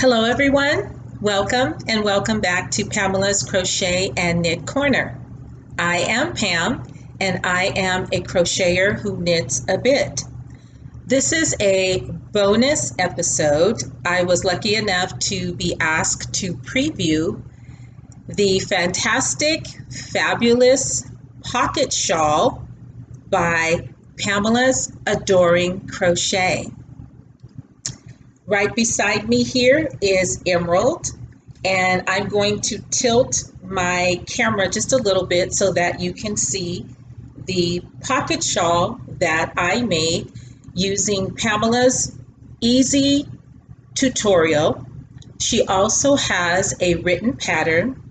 Hello everyone, welcome and welcome back to Pamela's Crochet and Knit Corner. I am Pam and I am a crocheter who knits a bit. This is a bonus episode. I was lucky enough to be asked to preview the fantastic, fabulous pocket shawl by Pamela's Adoring Crochet. Right beside me here is Emerald, and I'm going to tilt my camera just a little bit so that you can see the pocket shawl that I made using Pamela's easy tutorial. She also has a written pattern,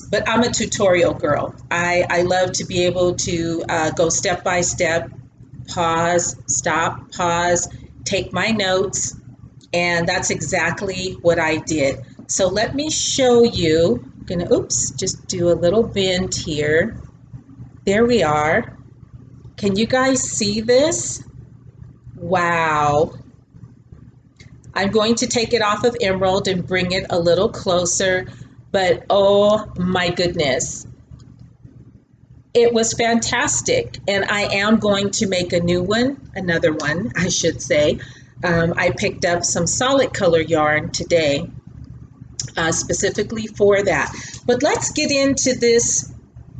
but I'm a tutorial girl. I love to be able to go step by step, pause, stop, pause, take my notes. And that's exactly what I did. So let me show you. I'm gonna, just do a little bend here. There we are. Can you guys see this? Wow. I'm going to take it off of Emerald and bring it a little closer, but oh my goodness. It was fantastic, and I am going to make another one, I should say. I picked up some solid color yarn today, specifically for that. But let's get into this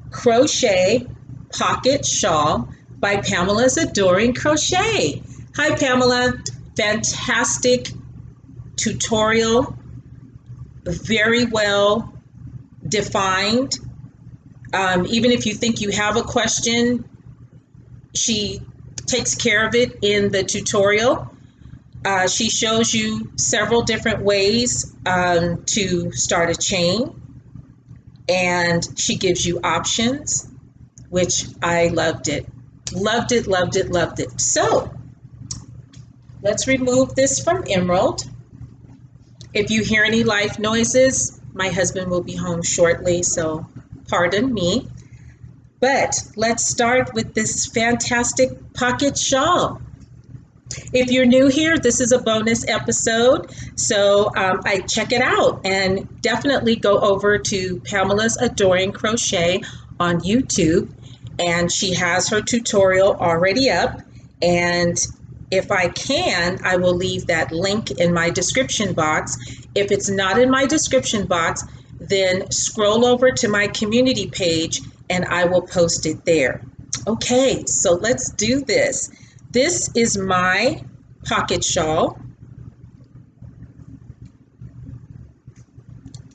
crochet pocket shawl by Pamela's Adoring Crochet. Hi, Pamela. Fantastic tutorial, very well defined. Even if you think you have a question, she takes care of it in the tutorial. She shows you several different ways to start a chain, and she gives you options, which I loved it. Loved it, loved it, loved it. So let's remove this from Emerald. If you hear any life noises, my husband will be home shortly, so pardon me. But let's start with this fantastic pocket shawl. If you're new here, this is a bonus episode, so I check it out, and definitely go over to Pamela's Adoring Crochet on YouTube, and she has her tutorial already up, and if I can, I will leave that link in my description box. If it's not in my description box, then scroll over to my community page and I will post it there. Okay, so let's do this. This is my pocket shawl.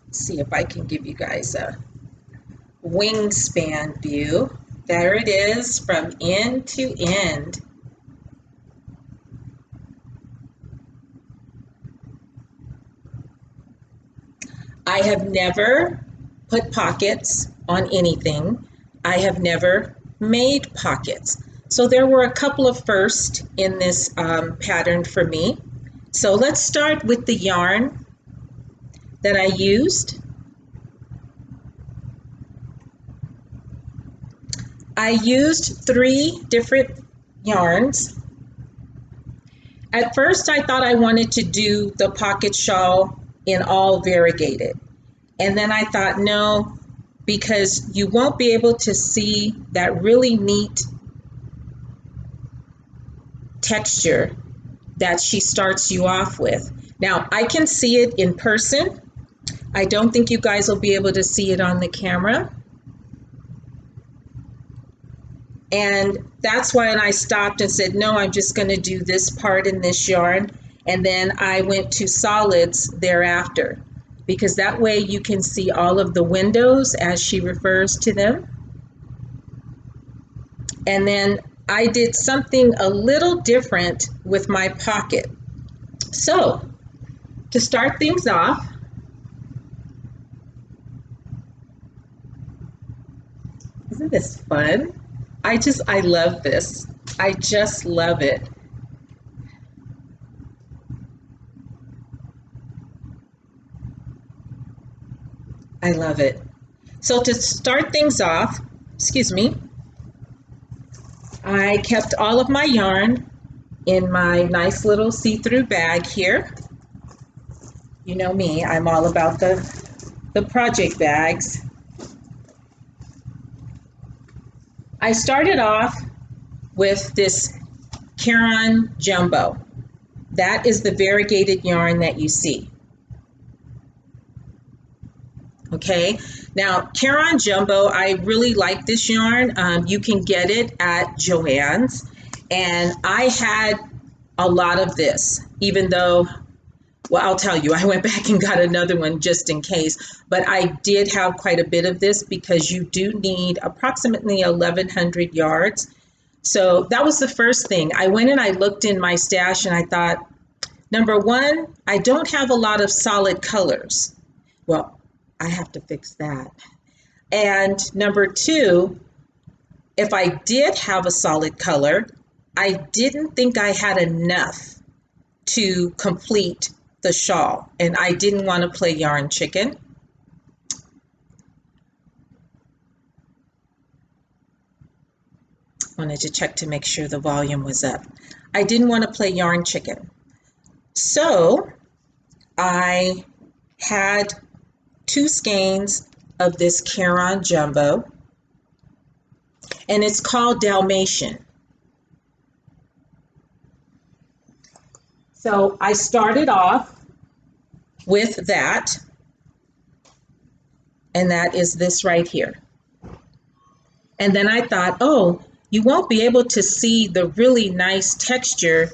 Let's see if I can give you guys a wingspan view. There it is from end to end. I have never put pockets on anything. I have never made pockets. So there were a couple of firsts in this pattern for me. So let's start with the yarn that I used. I used 3 different yarns. At first I thought I wanted to do the pocket shawl in all variegated. And then I thought no, because you won't be able to see that really neat texture that she starts you off with. Now, I can see it in person. I don't think you guys will be able to see it on the camera. And that's why I stopped and said, no, I'm just going to do this part in this yarn. And then I went to solids thereafter, because that way you can see all of the windows as she refers to them. And then I did something a little different with my pocket. So to start things off, isn't this fun? I love this. I just love it. I love it. So to start things off, excuse me, I kept all of my yarn in my nice little see-through bag here. You know me, I'm all about the project bags. I started off with this Caron Jumbo. That is the variegated yarn that you see. Okay, now Caron Jumbo, I really like this yarn. You can get it at Joann's, and I had a lot of this, even though, well, I'll tell you, I went back and got another one just in case, but I did have quite a bit of this because you do need approximately 1,100 yards. So that was the first thing. I went and I looked in my stash and I thought, number one, I don't have a lot of solid colors. Well, I have to fix that. And number two, if I did have a solid color, I didn't think I had enough to complete the shawl, and I didn't want to play yarn chicken. Wanted to check to make sure the volume was up. I didn't want to play yarn chicken. So I had 2 skeins of this Caron Jumbo, and it's called Dalmatian. So I started off with that, and that is this right here. And then I thought, oh, you won't be able to see the really nice texture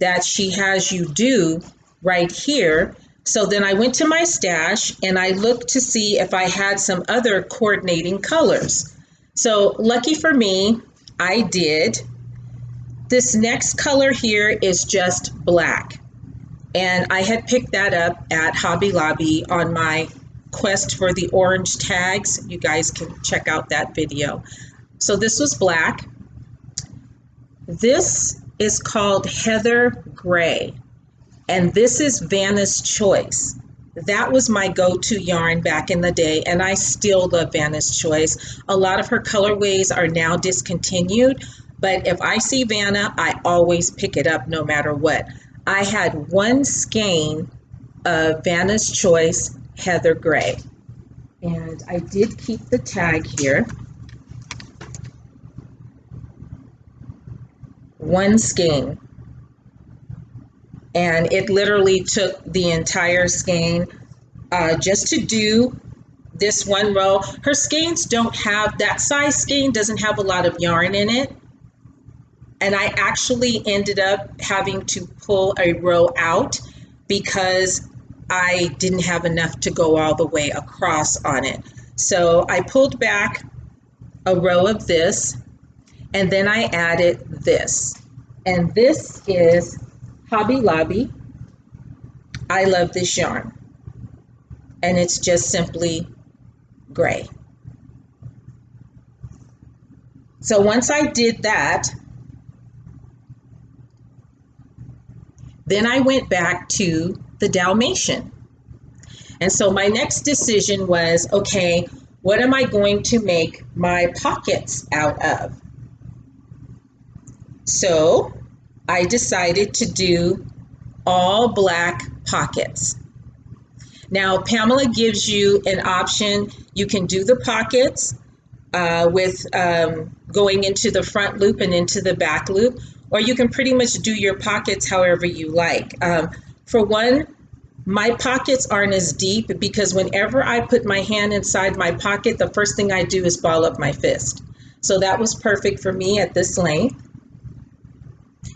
that she has you do right here. So then I went to my stash and I looked to see if I had some other coordinating colors. So lucky for me, I did. This next color here is just black. And I had picked that up at Hobby Lobby on my quest for the orange tags. You guys can check out that video. So this was black. This is called Heather Gray. And this is Vanna's Choice. That was my go-to yarn back in the day, and I still love Vanna's Choice. A lot of her colorways are now discontinued, but if I see Vanna, I always pick it up no matter what. I had 1 skein of Vanna's Choice Heather Gray, and I did keep the tag here. 1 skein. And it literally took the entire skein just to do this 1 row. Her skeins don't have, that size skein doesn't have a lot of yarn in it. And I actually ended up having to pull a row out because I didn't have enough to go all the way across on it. So I pulled back a row of this, and then I added this. And this is Hobby Lobby. I love this yarn, and it's just simply gray. So once I did that, then I went back to the Dalmatian. And so my next decision was, okay, what am I going to make my pockets out of? So I decided to do all black pockets. Now, Pamela gives you an option. You can do the pockets with going into the front loop and into the back loop, or you can pretty much do your pockets however you like. For one, my pockets aren't as deep because whenever I put my hand inside my pocket, the first thing I do is ball up my fist. So that was perfect for me at this length.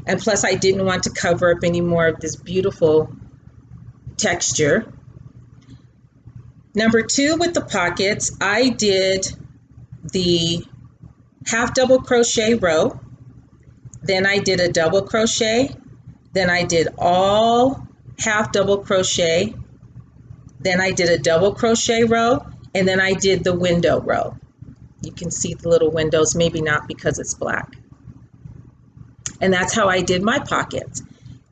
And plus, I didn't want to cover up any more of this beautiful texture. Number 2, with the pockets, I did the half double crochet row. Then I did a double crochet. Then I did all half double crochet. Then I did a double crochet row. And then I did the window row. You can see the little windows, maybe not because it's black. And that's how I did my pockets.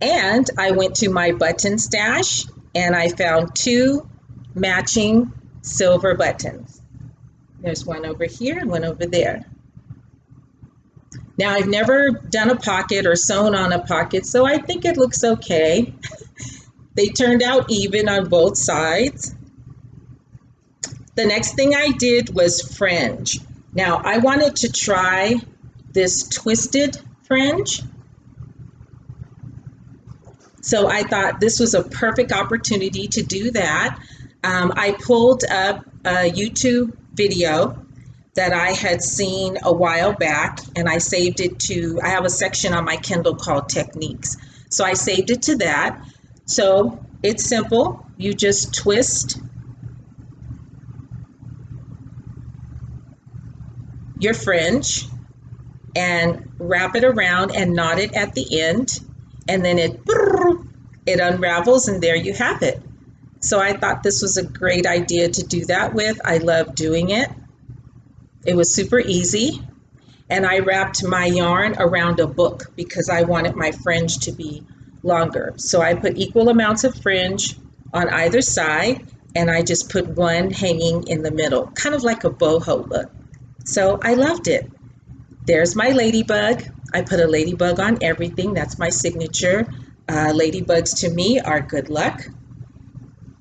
And I went to my button stash and I found 2 matching silver buttons. There's one over here and one over there. Now, I've never done a pocket or sewn on a pocket, so I think it looks okay. They turned out even on both sides. The next thing I did was fringe. Now I wanted to try this twisted fringe. So I thought this was a perfect opportunity to do that. I pulled up a YouTube video that I had seen a while back, and I saved it to, I have a section on my Kindle called Techniques. So I saved it to that. So it's simple. You just twist your fringe and wrap it around and knot it at the end, and then it unravels, and there you have it. So I thought this was a great idea to do that with. I love doing it. It was super easy. And I wrapped my yarn around a book because I wanted my fringe to be longer. So I put equal amounts of fringe on either side, and I just put one hanging in the middle, kind of like a boho look. So I loved it. There's my ladybug. I put a ladybug on everything. That's my signature. Ladybugs to me are good luck.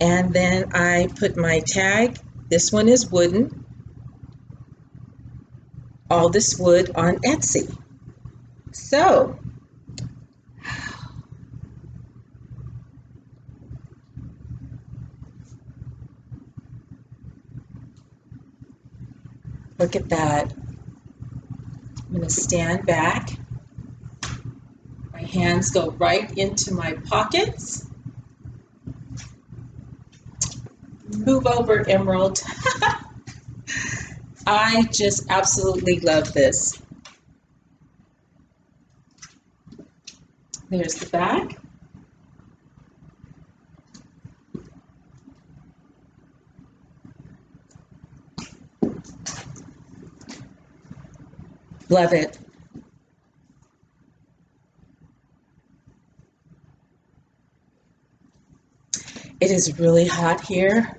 And then I put my tag. This one is wooden. All this wood on Etsy. So, look at that. I'm going to stand back. My hands go right into my pockets. Move over, Emerald. I just absolutely love this. There's the back. Love it. It is really hot here,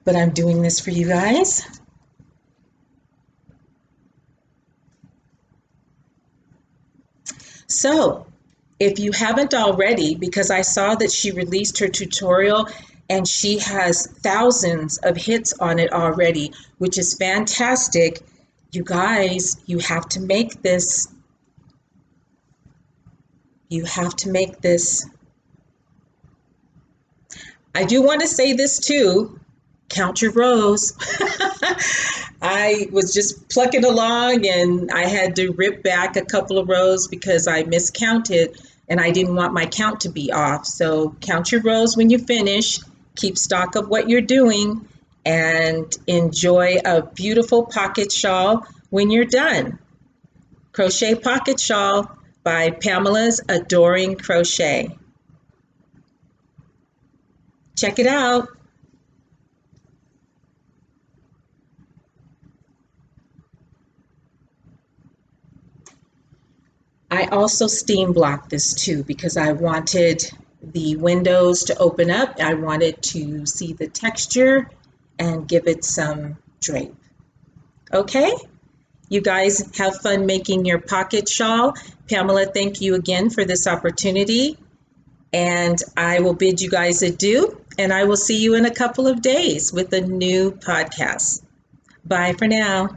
but I'm doing this for you guys. So, if you haven't already, because I saw that she released her tutorial and she has thousands of hits on it already, which is fantastic. You guys, you have to make this. You have to make this. I do want to say this too. Count your rows. I was just plucking along and I had to rip back a couple of rows because I miscounted and I didn't want my count to be off. So count your rows when you finish, keep stock of what you're doing, and enjoy a beautiful pocket shawl when you're done. Crochet Pocket Shawl by Pamela's Adoring Crochet. Check it out. I also steam blocked this too because I wanted the windows to open up. I wanted to see the texture and give it some drape. Okay? You guys have fun making your pocket shawl. Pamela, thank you again for this opportunity. And I will bid you guys adieu, and I will see you in a couple of days with a new podcast. Bye for now.